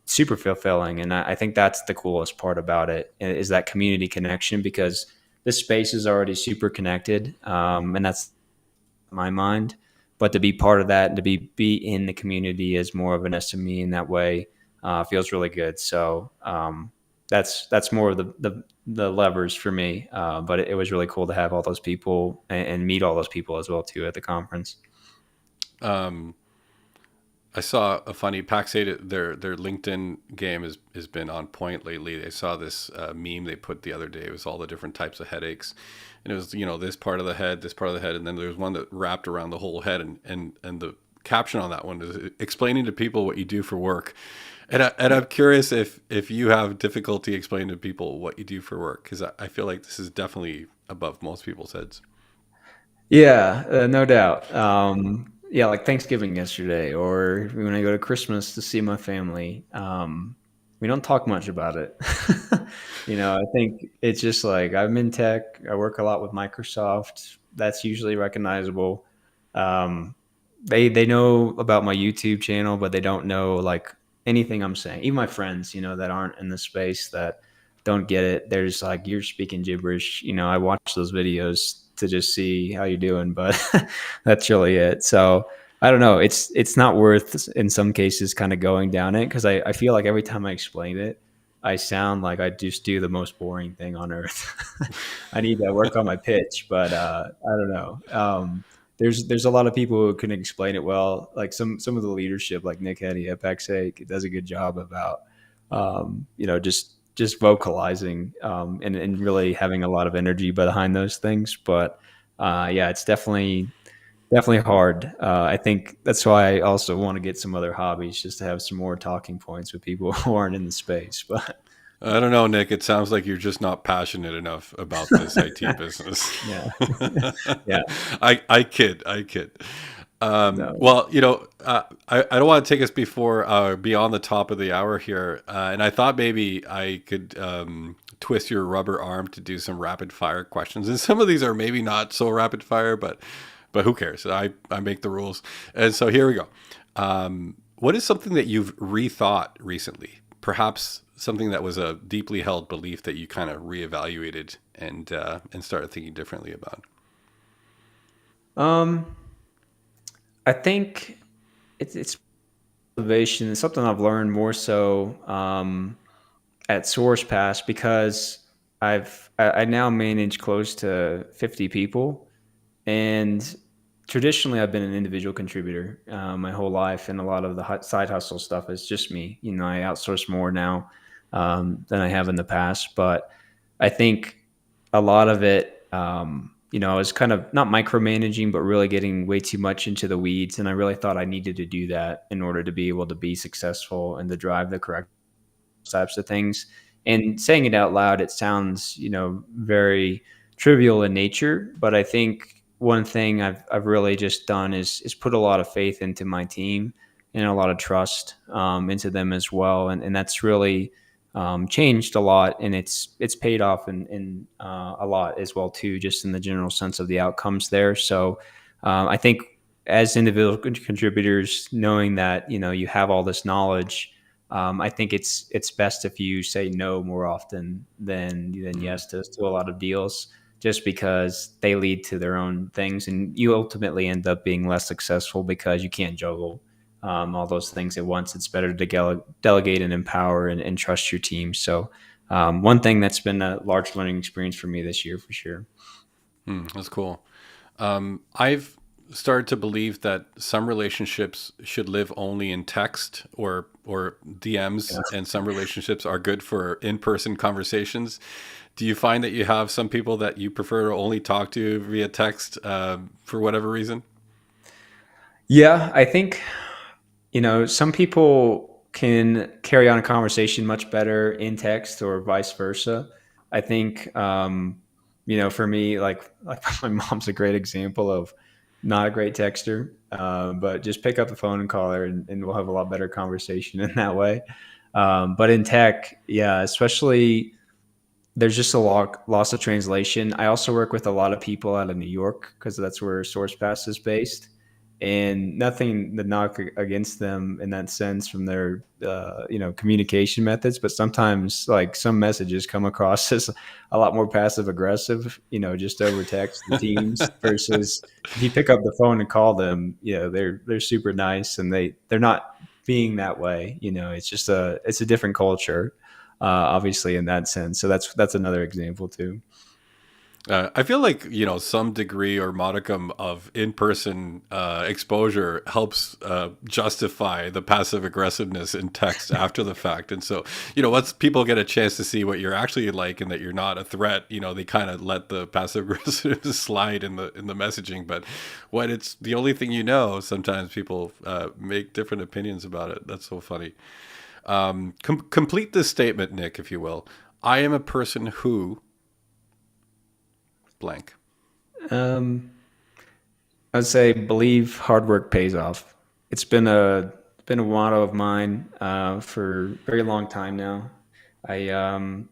super fulfilling. And I think that's the coolest part about it, is that community connection, because this space is already super connected, and that's my mind. But to be part of that and to be in the community as more of an SME in that way feels really good. So that's more of the levers for me. But it was really cool to have all those people and meet all those people as well too at the conference. Um, I saw a funny PAX8. Their LinkedIn game has been on point lately. I saw this meme they put the other day. It was all the different types of headaches, and it was this part of the head, this part of the head, and then there's one that wrapped around the whole head. And the caption on that one is explaining to people what you do for work. And I'm curious if you have difficulty explaining to people what you do for work, because I feel like this is definitely above most people's heads. Yeah, no doubt. Yeah, like Thanksgiving yesterday, or when I go to Christmas to see my family. We don't talk much about it. I think it's just like I'm in tech. I work a lot with Microsoft. That's usually recognizable. Um, they know about my YouTube channel, but they don't know like anything I'm saying. Even my friends, that aren't in the space, that don't get it. They're just like, you're speaking gibberish. I watch those videos to just see how you're doing, but that's really it. So I don't know. It's not worth in some cases kind of going down it, because I feel like every time I explain it, I sound like I just do the most boring thing on earth. I need to work on my pitch, but I don't know. There's a lot of people who can explain it well. Like some of the leadership, like Nick Heddy at Pax8, does a good job about just vocalizing, and really having a lot of energy behind those things. But yeah, it's definitely hard. I think that's why I also want to get some other hobbies, just to have some more talking points with people who aren't in the space. But I don't know, Nick. It sounds like you're just not passionate enough about this IT business. yeah, yeah, I kid. I kid. no, Well, I don't want to take us before beyond the top of the hour here, and I thought maybe I could twist your rubber arm to do some rapid fire questions. And some of these are maybe not so rapid fire, but who cares? I make the rules. And so here we go. What is something that you've rethought recently? Perhaps something that was a deeply held belief that you kind of reevaluated and started thinking differently about. um, I think it's motivation. It's something I've learned more so at SourcePass, because I now manage close to 50 people, and traditionally I've been an individual contributor my whole life, and a lot of the side hustle stuff is just me. I outsource more now than I have in the past, but I think a lot of it, I was kind of not micromanaging, but really getting way too much into the weeds, and I really thought I needed to do that in order to be able to be successful and to drive the correct types of things. And saying it out loud, it sounds, very trivial in nature, but I think one thing I've really just done is put a lot of faith into my team and a lot of trust into them as well, and that's really changed a lot, and it's paid off in a lot as well too, just in the general sense of the outcomes there. So I think as individual contributors, knowing that you have all this knowledge, I think it's best if you say no more often than Mm. yes to a lot of deals, just because they lead to their own things, and you ultimately end up being less successful because you can't juggle all those things at once. It's better to delegate and empower and trust your team. So one thing that's been a large learning experience for me this year for sure. That's cool. I've started to believe that some relationships should live only in text or DMs, and some relationships are good for in-person conversations. Do you find that you have some people that you prefer to only talk to via text for whatever reason? Yeah, I think some people can carry on a conversation much better in text or vice versa. I think, for me, like my mom's a great example of not a great texter, but just pick up the phone and call her, and we'll have a lot better conversation in that way. But in tech, yeah, especially there's just a lot loss of translation. I also work with a lot of people out of New York because that's where SourcePass is based, and nothing to knock against them in that sense from their communication methods. But sometimes like some messages come across as a lot more passive aggressive, just over text and Teams versus if you pick up the phone and call them, they're super nice, and they're not being that way. It's a different culture, obviously in that sense. So that's another example too. I feel like some degree or modicum of in-person exposure helps justify the passive aggressiveness in text after the fact, and so once people get a chance to see what you're actually like and that you're not a threat, they kind of let the passive aggressiveness slide in the messaging. But when it's the only thing sometimes people make different opinions about it. That's so funny. Complete this statement, Nick, if you will. I am a person who blank. Um, I'd say believe hard work pays off. It's been a motto of mine for a very long time now. I um,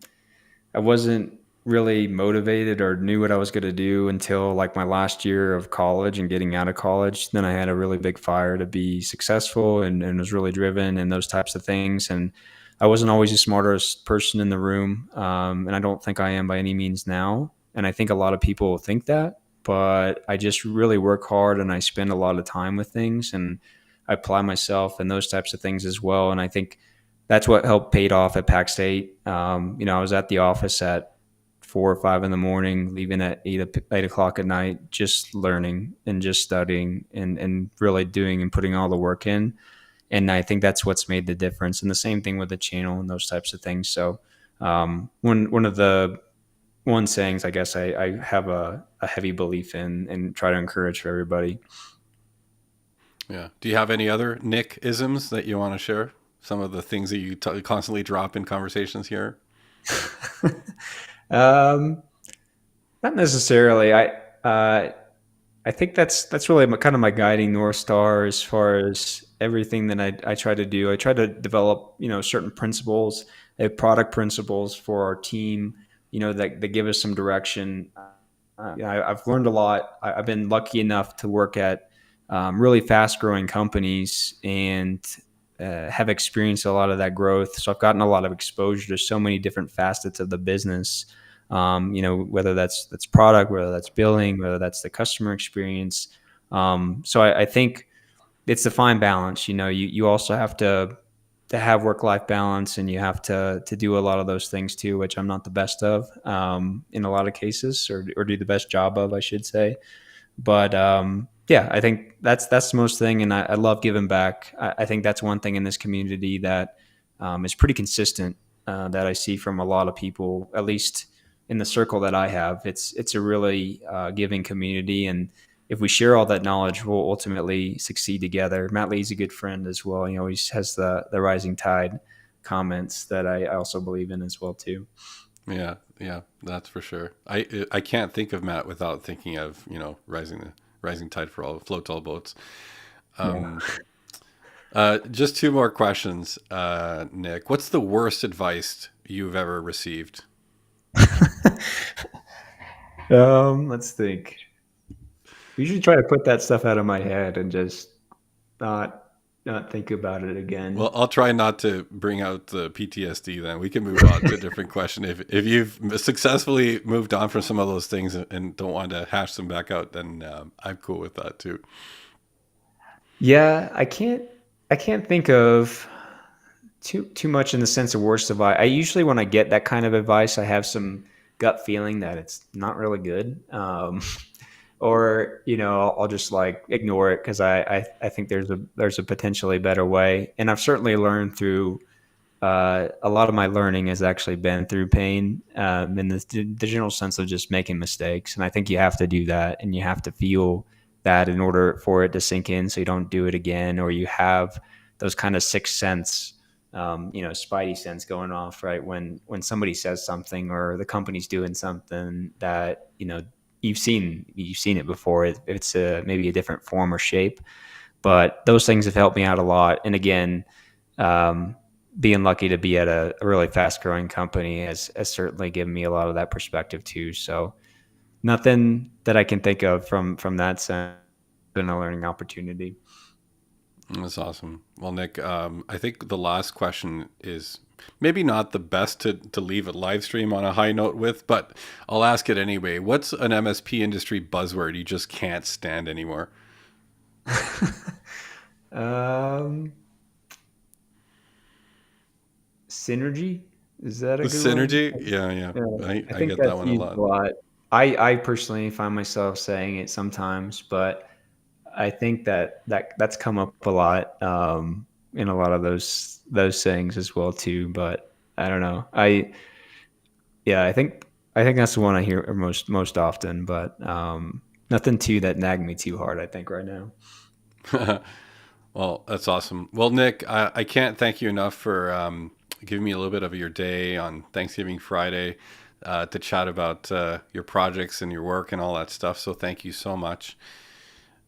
I wasn't really motivated or knew what I was going to do until like my last year of college and getting out of college. Then I had a really big fire to be successful, and was really driven and those types of things. And I wasn't always the smartest person in the room. And I don't think I am by any means now. And I think a lot of people think that, but I just really work hard and I spend a lot of time with things, and I apply myself and those types of things as well. And I think that's what helped paid off at Pac State. I was at the office at 4 or 5 in the morning, leaving at 8 o'clock at night, just learning and just studying and really doing and putting all the work in. And I think that's what's made the difference. And the same thing with the channel and those types of things. So one of the one sayings I guess I have a heavy belief in and try to encourage for everybody. Yeah. Do you have any other Nick isms that you want to share? Some of the things that you constantly drop in conversations here. um, Not necessarily. I think that's really kind of my guiding north star as far as everything that I try to do. I try to develop certain principles, product principles for our team, that give us some direction. I've learned a lot. I've been lucky enough to work at really fast growing companies and have experienced a lot of that growth. So I've gotten a lot of exposure to so many different facets of the business. Whether that's product, whether that's billing, whether that's the customer experience. So I think it's the fine balance. You also have to to have work life balance, and you have to do a lot of those things too, which I'm not the best of in a lot of cases, or do the best job of, I should say. But yeah, I think that's the most thing, and I love giving back. I think that's one thing in this community that is pretty consistent that I see from a lot of people, at least in the circle that I have. It's a really giving community, and if we share all that knowledge, we'll ultimately succeed together. Matt Lee's a good friend as well. He always has the rising tide comments that I also believe in as well too. Yeah, yeah, that's for sure. I can't think of Matt without thinking of rising tide for all floats all boats. Yeah. Just two more questions, Nick. What's the worst advice you've ever received? Let's think. I usually try to put that stuff out of my head and just not not think about it again. Well, I'll try not to bring out the PTSD. Then we can move on to a different question. If you've successfully moved on from some of those things and don't want to hash them back out, then I'm cool with that too. Yeah, I can't think of too much in the sense of worst advice. I usually when I get that kind of advice, I have some gut feeling that it's not really good. Or I'll just like ignore it because I think there's a potentially better way, and I've certainly learned through a lot of my learning has actually been through pain, in the general sense of just making mistakes. And I think you have to do that, and you have to feel that in order for it to sink in, so you don't do it again, or you have those kind of sixth sense, spidey sense going off, right? When somebody says something or the company's doing something that you've seen it before. It's maybe a different form or shape, but those things have helped me out a lot. And again, um, being lucky to be at a really fast growing company has certainly given me a lot of that perspective too. So nothing that I can think of from that sense been a learning opportunity. That's awesome. Well, Nick, I think the last question is maybe not the best to leave a live stream on a high note with, but I'll ask it anyway. What's an MSP industry buzzword you just can't stand anymore? um, Synergy, is that a The good one? synergy? Yeah, yeah. Yeah, I I think get that that's one a used lot. a lot. I personally find myself saying it sometimes, but I think that's come up a lot in a lot of those sayings as well too. But I don't know. Yeah, I think that's the one I hear most often. But nothing too that nagged me too hard. I think right now. Well, that's awesome. Well, Nick, I can't thank you enough for giving me a little bit of your day on Thanksgiving Friday to chat about your projects and your work and all that stuff. So thank you so much.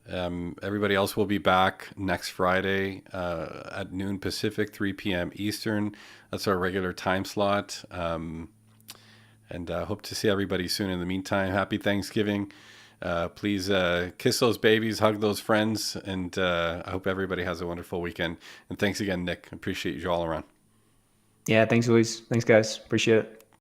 Everybody else will be back next Friday at noon Pacific, 3 p.m. Eastern. That's our regular time slot. And hope to see everybody soon. In the meantime, happy Thanksgiving. Please kiss those babies, hug those friends, and I hope everybody has a wonderful weekend. And thanks again, Nick. Appreciate you all around. Yeah. Thanks, Luis. Thanks, guys. Appreciate it.